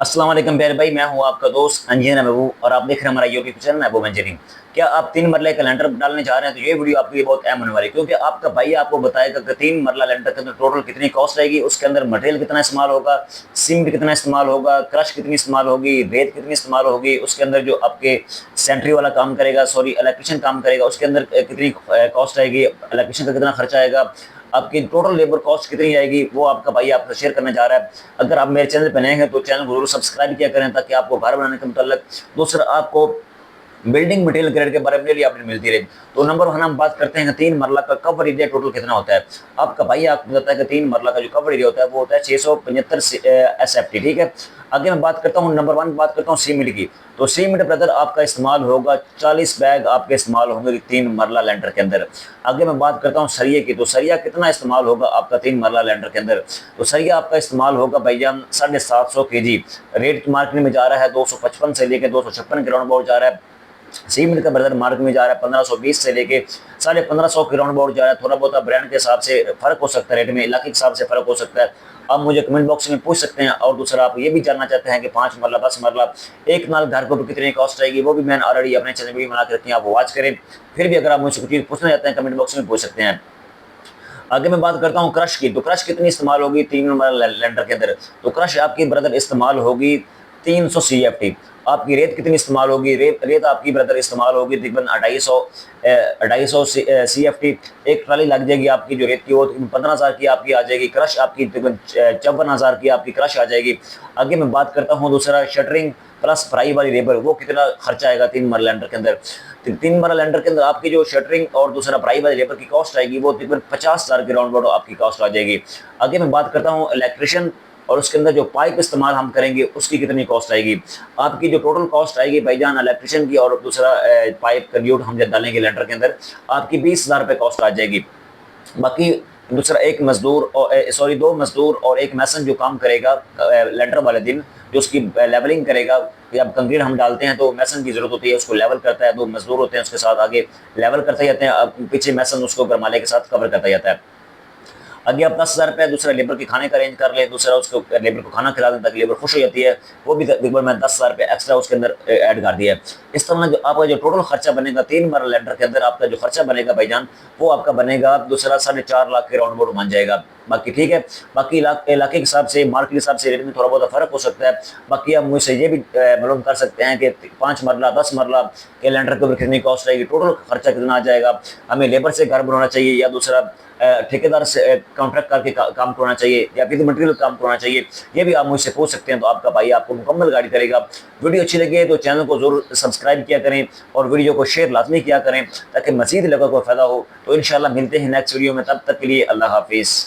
अस्सलाम वालेकुम प्यारे भाई, मैं हूं आपका दोस्त इंजीनियर महबूब और आप देख रहे हैं हमारा यूट्यूब चैनल महबूब इंजीनियरिंग। क्या आप 3 मरले का लेंटर डालने जा रहे हैं तो ये वीडियो आपके लिए बहुत अहम होने वाली है, क्योंकि आपका भाई आपको बताएगा कि 3 मरला लेंटर के अंदर टोटल कितनी कॉस्ट आएगी, उसके अंदर मटेरियल कितना इस्तेमाल होगा, सीमेंट कितना इस्तेमाल होगा, क्रश कितनी इस्तेमाल होगी, रेत कितनी इस्तेमाल होगी, उसके अंदर जो आपके सेंट्री वाला काम करेगा, सॉरी इलेक्ट्रिशियन काम करेगा, उसके अंदर कितनी कॉस्ट आएगी, इलेक्ट्रिशियन का कितना खर्चा आएगा, आपकी टोटल लेबर कॉस्ट कितनी आएगी, वो आपका भाई आपसे शेयर करने जा रहा है। अगर आप मेरे चैनल पर नए हैं तो चैनल को जरूर सब्सक्राइब किया करें, ताकि आपको घर बनाने के मुताल्लिक दूसरा आपको बिल्डिंग मटेरियल ग्रेड के बारे में डेली अपडेट मिलती रहे। तो नंबर 1 हम बात करते हैं कि 3 मरला का कवर एरिया टोटल कितना होता है। आपका भाई आपको बताता है कि 3 मरला का जो कवर एरिया होता है वो होता है 675 SFT। ठीक है, आगे मैं बात करता हूँ नंबर 1 बात करता हूँ सीमेंट की। तो सीमेंट ब्रदर आपका इस्तेमाल होगा 40 बैग आपके इस्तेमाल होंगे 3 मरला लेंटर के अंदर। आगे मैं बात करता हूँ सरिये की। तो सरिया कितना इस्तेमाल होगा आपका 3 मरला लेंटर के अंदर। तो सरिया आपका इस्तेमाल होगा भाईजान 750 kg। रेट मार्केट में जा रहा है 255 से लेकर 256 के राउंड अबाउट जा रहा है। सीमेंट का ब्रदर मार्केट में जा रहा है 1520 से लेके 1550 के राउंड अबाउट जा रहा है। थोड़ा बहुत ब्रांड के हिसाब से फर्क हो सकता है, रेट में इलाके के हिसाब से फर्क हो सकता है। आप मुझे कमेंट बॉक्स में पूछ सकते हैं। और दूसरा आप ये भी जानना चाहते हैं कि 5 मरला 10 मरला एक नाल घर को भी कितनी कॉस्ट आएगी, वो भी मैंने ऑलरेडी अपने चैनल में बना के रखी है, आप वॉच करें। फिर भी अगर आप मुझसे कुछ चीज़ पूछना चाहते हैं कमेंट बॉक्स में पूछ सकते हैं। आगे मैं बात करता हूँ क्रश की। तो क्रश कितनी इस्तेमाल होगी 3 मरला लेंटर के अंदर। तो क्रश आपकी ब्रदर इस्तेमाल होगी 300 CFT। आपकी रेत कितनी इस्तेमाल होगी, रेत आपकी ब्रदर इस्तेमाल होगी तकरीबन 250 CFT। एक ट्राली लग जाएगी आपकी जो रेत की, वो 15,000 की आपकी आ जाएगी। क्रश आपकी तकरीबन 54,000 की आपकी क्रश आ जाएगी। आगे मैं बात करता हूँ दूसरा शटरिंग प्लस फ्राई वाली लेबर, वो कितना खर्चा आएगा 3 मरला लेंटर के अंदर। 3 मरला लेंटर के अंदर आपकी जो शटरिंग और दूसरा फ्राई वाली लेबर की कॉस्ट आएगी वो तकरीबन 50,000 के राउंड अबाउट आपकी कॉस्ट आ जाएगी। आगे मैं बात करता हूँ इलेक्ट्रिशियन और उसके अंदर जो पाइप इस्तेमाल हम करेंगे उसकी कितनी कॉस्ट आएगी। आपकी जो टोटल कॉस्ट आएगी भाईजान इलेक्ट्रिशियन की और दूसरा पाइप कंड्यूट हम जब डालेंगे लेंटर के अंदर, आपकी 20,000 रुपये कॉस्ट आ जाएगी। बाकी दूसरा एक मजदूर और सॉरी 2 मजदूर और एक मैसन जो काम करेगा लेंटर वाले दिन, जो उसकी लेवलिंग करेगा। जब कंक्रीट हम डालते हैं तो मैसन की जरूरत होती है, उसको लेवल करता है। 2 मजदूर होते हैं उसके साथ, आगे लेवल करते जाते हैं, पीछे मैसन उसको गरमाले के साथ कवर करता जाता है। आगे आप 10,000 रुपये दूसरा लेबर के खाने का अरेंज कर ले, दूसरा उसको लेबर को खाना खिला दें ताकि लेबर खुश हो जाती है, वो भी तकरीबन मैं 10,000 रुपये एक्स्ट्रा उसके अंदर ऐड कर दिया है। इस तरह जो आपका जो टोटल खर्चा बनेगा 3 मरला लेंटर के अंदर, आपका जो खर्चा बनेगा भाईजान वो आपका बनेगा दूसरा 4.5 लाख के राउंड अबाउट बन जाएगा। बाकी ठीक है, बाकी इलाके के हिसाब से मार्केट के हिसाब से रेट में थोड़ा बहुत फर्क हो सकता है। बाकी आप मुझसे ये भी मालूम कर सकते हैं कि 5 मरला 10 मरला के लेंटर के ऊपर कितनी कॉस्ट आएगी, टोटल खर्चा कितना आ जाएगा, हमें लेबर से घर बनाना चाहिए या दूसरा ठेकेदार से कॉन्ट्रैक्ट करके काम करवाना चाहिए या फिर मटेरियल काम करवाना चाहिए, ये भी आप मुझसे पूछ सकते हैं। तो आपका भाई आपको मुकम्मल गाइड करेगा। वीडियो अच्छी लगे तो चैनल को जरूर सब्सक्राइब किया करें और वीडियो को शेयर लाजमी किया करें ताकि मज़ीद लोगों को फ़ायदा हो। तो इंशाल्लाह मिलते हैं नेक्स्ट वीडियो में, तब तक के लिए अल्लाह हाफिज़।